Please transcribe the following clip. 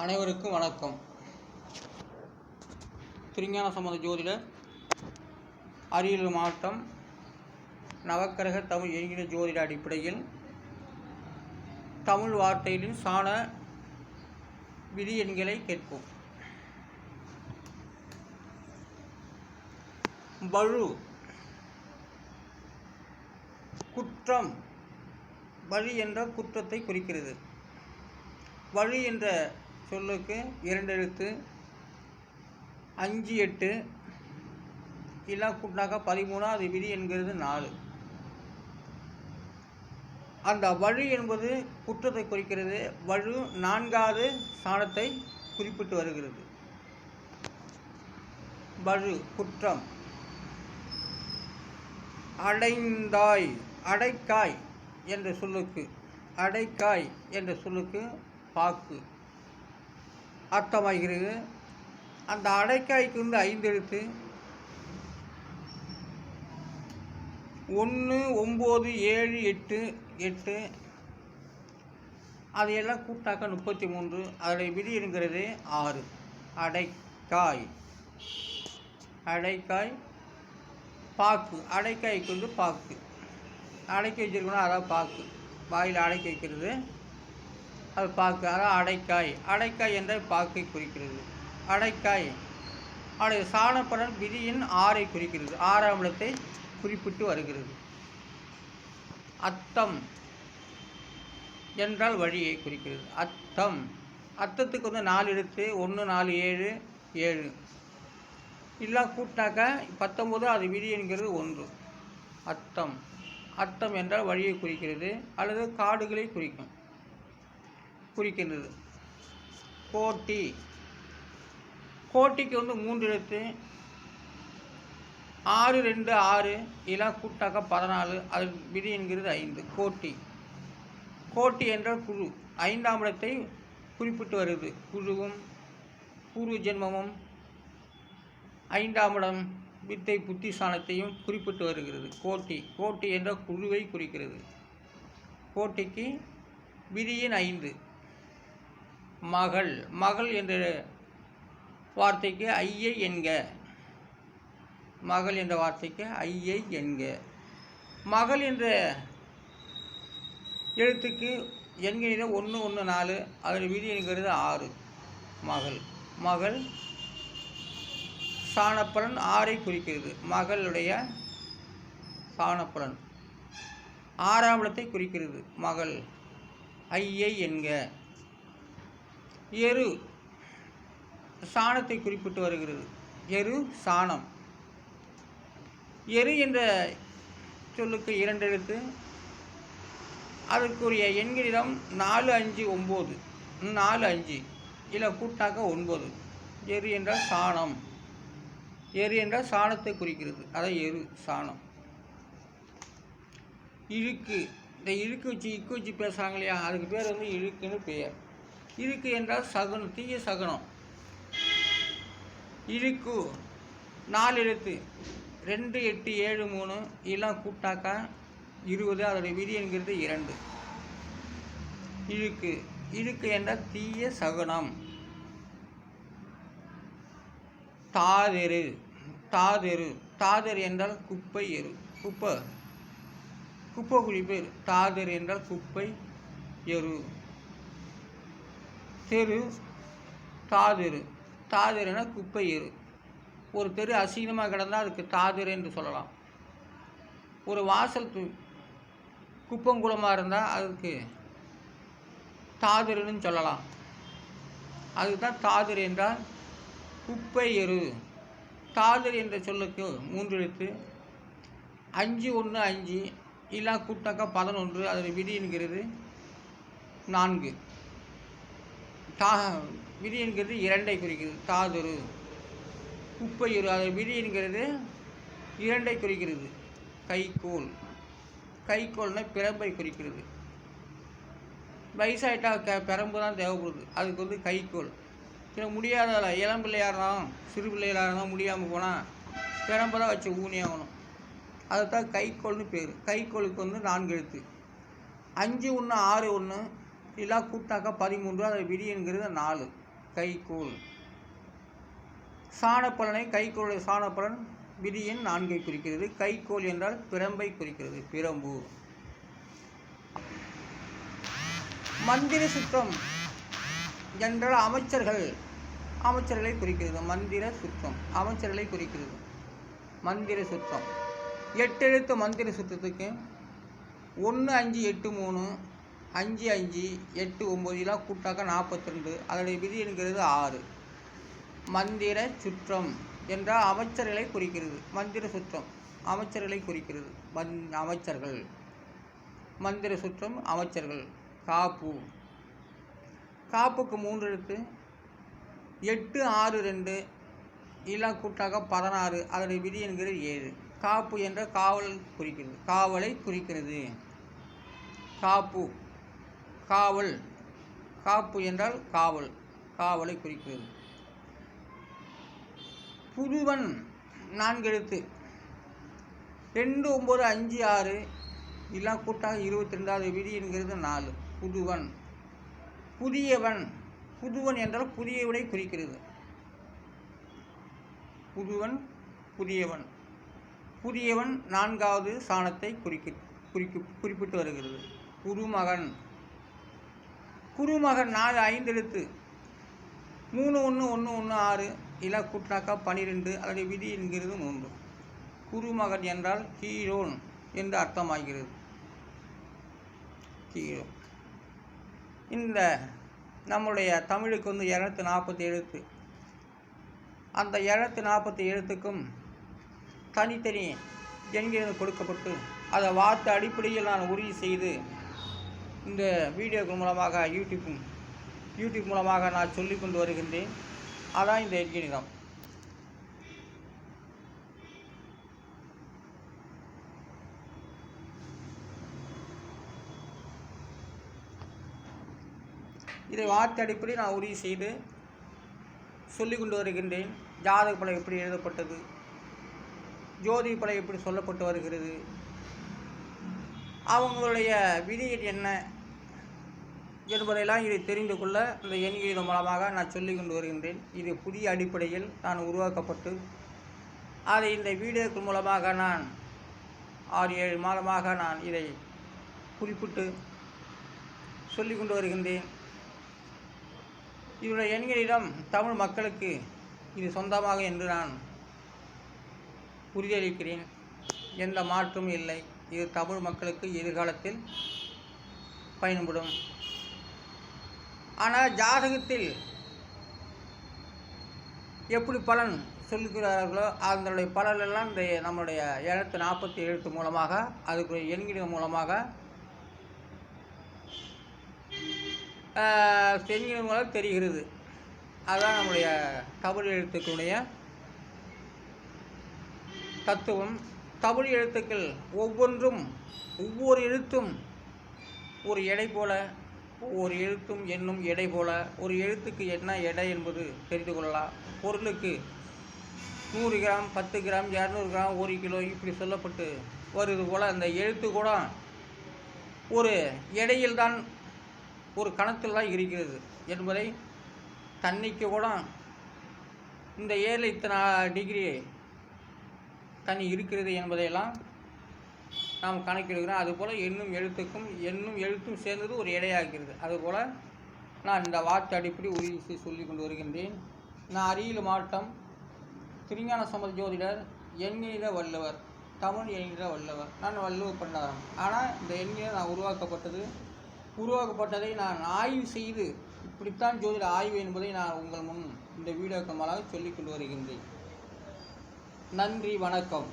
அனைவருக்கும் வணக்கம். திருஞான சம்பந்த ஜோதிடர், அரியலூர் மாவட்டம், நவக்கிரக தமிழ் எண்கிற ஜோதிட அடிப்படையில் தமிழ் வார்த்தைகளின் சாண விதி எண்களை கேட்போம். வழு, குற்றம். வழி என்ற குற்றத்தை குறிக்கிறது. வழி என்ற சொல்லுக்கு 2 எழுத்து, 5, 8 இல்லை கூட்டினாக்கா 13. அது விதி என்கிறது 4. அந்த வழி என்பது குற்றத்தை குறிக்கிறது. வழு 4வது சாணத்தை குறிப்பிட்டு வருகிறது. வழு குற்றம். அடைந்தாய், அடைக்காய் என்ற சொல்லுக்கு, அடைக்காய் என்ற சொல்லுக்கு பாக்கு அர்த்தமாகிறது. அந்த அடைக்காய்க்கு 5 எழுத்து, 1, 9, 7, 8, 8 அதையெல்லாம் கூட்டாக்க 33. அதோடைய விதி என்கிறது 6. அடைக்காய், அடைக்காய் பாக்கு. அடைக்காய்க்கு பாக்கு அடைக்கி வச்சிருக்கணும், அதான் பாக்கு. வாயில் அடைக்கி வைக்கிறது, அது பாக்கு. அதான் அடைக்காய். அடைக்காய் என்ற பாக்கை குறிக்கிறது. அடைக்காய் அவருடைய சாணப்பலன் விதியின் 6ஐ குறிக்கிறது. 6ஆம் இடத்தை குறிப்பிட்டு வருகிறது. அத்தம் என்றால் வழியை குறிக்கிறது. அத்தம், அத்தத்துக்கு 4 எழுத்து, 1, 4, 7, 7 இல்லை கூட்டினாக்க 19. அது விதி என்கிறது 1. அத்தம். அத்தம் என்றால் வழியை குறிக்கிறது அல்லது காடுகளை குறிக்கின்றது. கோட்டி, கோட்டிக்கு 3 எழுத்து, 6, 2, 6 இல்லை கூட்டாக்க 14. அது விதி என்கிறது 5. கோட்டி. கோட்டி என்றால் குழு. 5ஆம் இடத்தை குறிப்பிட்டு வருது. குழுவும் பூர்வ ஜென்மமும் 5ஆம் இடம் வித்தை புத்திசானத்தையும் குறிப்பிட்டு வருகிறது. கோட்டி. கோட்டி என்ற குழுவை குறிக்கிறது. கோட்டிக்கு விதியின் 5. மகள். மகள் என்ற வார்த்தைக்கு ஐயை என்க. மகள் என்ற வார்த்தைக்கு ஐயை என்க. மகள் என்ற எழுத்துக்கு எண்கிற 1, 1, 4. அதில் விதி என்கிறது 6. மகள். மகள் சாணப்பலன் 6ஐ குறிக்கிறது. மகளுடைய சாணப்பலன் 6ஆம் இடத்தை குறிக்கிறது. மகள் ஐயை என்க. எரு சாணத்தை குறிப்பிட்டு வருகிறது. எரு சாணம். எரு என்ற சொல்லுக்கு 2 எழுத்து, அதற்குரிய எண்களிடம் 4, 5, 9. 4, 5 இல்லை கூட்டாக்க 9. எரு என்றால் சாணம். எரு என்றால் சாணத்தை குறிக்கிறது. அதான் எரு சாணம். இழுக்கு. இந்த இழுக்கு வச்சு இக்கு வச்சு பேசுகிறாங்க இல்லையா, அதுக்கு பேர் இழுக்குன்னு பெயர். இழுக்கு என்றால் சகுனம், தீய சகுனம். இழுக்கு 4 எழுத்து, 2, 8, 7, 3 எல்லாம் கூட்டாக்கா 20. அதோடைய விதி என்கிறது 2. இழுக்கு. இழுக்கு என்றால் தீய சகுனம். தாதெரு. தாதெரு. தாதெரு என்றால் குப்பை எரு. குப்பை குழி பேர். தாதெரு என்றால் குப்பை எரு. தெரு தாதெரு. தாதெருனா குப்பை எரு. ஒரு தெரு அசிங்கமாக கிடந்தால் அதுக்கு தாதெரு என்று சொல்லலாம். ஒரு வாசல் குப்பங்குளமாக இருந்தால் அதுக்கு தாதெருன்னு சொல்லலாம். அதுதான் தாதெரு என்றால் குப்பை எரு. தாதெரு என்ற சொல்லுக்கு 3 எழுத்து, 5, 1, 5 இல்லை கூட்டாக்கா 11. அதில் விதி என்கிறது 4. விதி என்கிறது 2ஐ குறிக்கிறது. தாதெரு குப்பை எரு. அதில் விதி என்கிறது 2ஐ குறிக்கிறது. கைக்கோல். கைக்கோல்னா பிரம்பை குறிக்கிறது. வயசாயிட்டா பிரம்பு தான் தேவைப்படுது. அதுக்கு கைக்கோல். முடியாத இளம் பிள்ளையாக இருந்தாலும் சிறு பிள்ளைகளாக இருந்தாலும் முடியாமல் போனால் பிரம்பை தான் வச்சு ஊனி ஆகணும். அதுதான் கைக்கோல்னு பேர். கைக்கோலுக்கு 4 எழுத்து, 5, 1, 6, 1 இல்லை கூட்டாக்கா 13. அதில் விதி என்கிறது 4. கைகோள். சாணப்பலனை கைகோளுடைய சாணப்பலன் விதியின் 4 குறிக்கிறது. கைகோள் என்றால் பிரம்பை குறிக்கிறது, பிரம்பு. மந்திர சுற்றம் என்றால் அமைச்சர்களை குறிக்கிறது. மந்திர சுற்றம் அமைச்சர்களை குறிக்கிறது. மந்திர சுற்றம் 8 எழுத்து மந்திர சுற்றத்துக்கு 1 5 8 3 5 5 8 9 எல்லாம் கூட்டாக்க 42. அதனுடைய விதி என்கிறது 6. மந்திர சுற்றம் என்றால் அமைச்சர்களை குறிக்கிறது. மந்திர சுற்றம் அமைச்சர்களை குறிக்கிறது. அமைச்சர்கள். மந்திர சுற்றம் அமைச்சர்கள். காப்பு. காப்புக்கு 3 எழுத்து 8 6 2 எல்லாம் கூட்டாக 16. அதனுடைய விதி என்கிறது 7. காப்பு என்ற காவல் குறிக்கிறது. காவலை குறிக்கிறது. காப்பு காவல். காப்பு என்றால் காவல், காவலை குறிக்கிறது. புதுவன் 4 எழுத்து 2 9 5 6 எல்லாம் கூட்டாக 22. அது விதி என்கிறது 4. புதுவன். புதியவன். புதுவன் என்றால் புதியவனை குறிக்கிறது. புதுவன் புதியவன். புதியவன் 4வது சாணத்தை குறிப்பிட்டு வருகிறது. குருமகன். குருமகன் 4 5 எழுத்து 3 1 1 1 6 இல்லை கூட்டாக்கா 12. அதனுடைய விதி என்கிறது 3. குருமகன் என்றால் ஹீரோன் என்று அர்த்தமாகிறது. ஹீரோ. இந்த நம்முடைய தமிழுக்கு 240 எழுத்து. அந்த 240 எழுத்துக்கும் தனித்தனி எண்கள் கொடுக்கப்பட்டு அதை வார்த்தை அடிப்படையில் நான் உறுதி செய்து இந்த வீடியோக்கள் மூலமாக யூடியூப் மூலமாக நான் சொல்லிக் கொண்டு வருகின்றேன். அதான் இந்த எண்கணிதம். இதை வார்த்தை அடிப்படையில் நான் உறுதி செய்து சொல்லிக் கொண்டு வருகின்றேன். ஜாதக பலன் எப்படி எழுதப்பட்டது, ஜோதிட பலன் எப்படி சொல்லப்பட்டு வருகிறது, அவங்களுடைய விதிகள் என்ன என்பதையெல்லாம் இதை தெரிந்து கொள்ள இந்த எண்கணிதம் மூலமாக நான் சொல்லிக் கொண்டு வருகின்றேன். இது புதிய அடிப்படையில் நான் உருவாக்கப்பட்டு அதை இந்த வீடியோக்கள் மூலமாக நான் 6-7 மாதமாக நான் இதை குறிப்பிட்டு சொல்லிக் கொண்டு வருகின்றேன். இதனுடைய எண்கணிதம் தமிழ் மக்களுக்கு இது சொந்தமாக என்று நான் உறுதியளிக்கிறேன். எந்த மாற்றமும் இல்லை. இது தமிழ் மக்களுக்கு எதிர்காலத்தில் பயன்படும். ஆனால் ஜாதகத்தில் எப்படி பலன் சொல்லுகிறார்களோ அதனுடைய பலனெல்லாம் இந்த நம்முடைய 740 எழுத்து மூலமாக அதுக்குரிய எண்கணிதம் மூலமாக எண்கணிதம் மூலம் தெரிகிறது. அதுதான் நம்முடைய தமிழ் எழுத்துக்களுடைய தத்துவம். தமிழ் எழுத்துக்கள் ஒவ்வொரு எழுத்தும் ஒரு எடை போல, ஒவ்வொரு எழுத்தும் என்னும் எடை போல. ஒரு எழுத்துக்கு என்ன எடை என்பது தெரிந்து கொள்ளலாம். பொருளுக்கு 100 கிராம் 10 கிராம் 200 கிராம் 1 கிலோ இப்படி சொல்லப்பட்டு வருது போல் அந்த எழுத்து கூட ஒரு எடையில்தான், ஒரு கணத்தில் தான் இருக்கிறது என்பதை, தண்ணிக்கு கூட இந்த ஏரில் இத்தனை டிகிரி தண்ணி இருக்கிறது என்பதையெல்லாம் நாம் கணக்கிடுகிறோம். அதுபோல் என்னும் எழுத்தும் சேர்ந்தது ஒரு எடையாகிறது. அதுபோல் நான் இந்த வார்த்தை அடிப்படை உறுதி சொல்லி கொண்டு வருகின்றேன். நான் அரியலூர் மாவட்டம் திருஞான சம்பந்த ஜோதிடர், எண்கணித வல்லவர், தமிழ் எண்கணித வல்லவர். நான் வள்ளுவர் பண்டாரம். ஆனால் இந்த எண்கணிதம் நான் உருவாக்கப்பட்டதை நான் ஆய்வு செய்து இப்படித்தான் ஜோதிட ஆய்வு என்பதை நான் உங்கள் முன் இந்த வீடியோக்கு மூலமாக சொல்லிக் கொண்டு வருகின்றேன். நன்றி, வணக்கம்.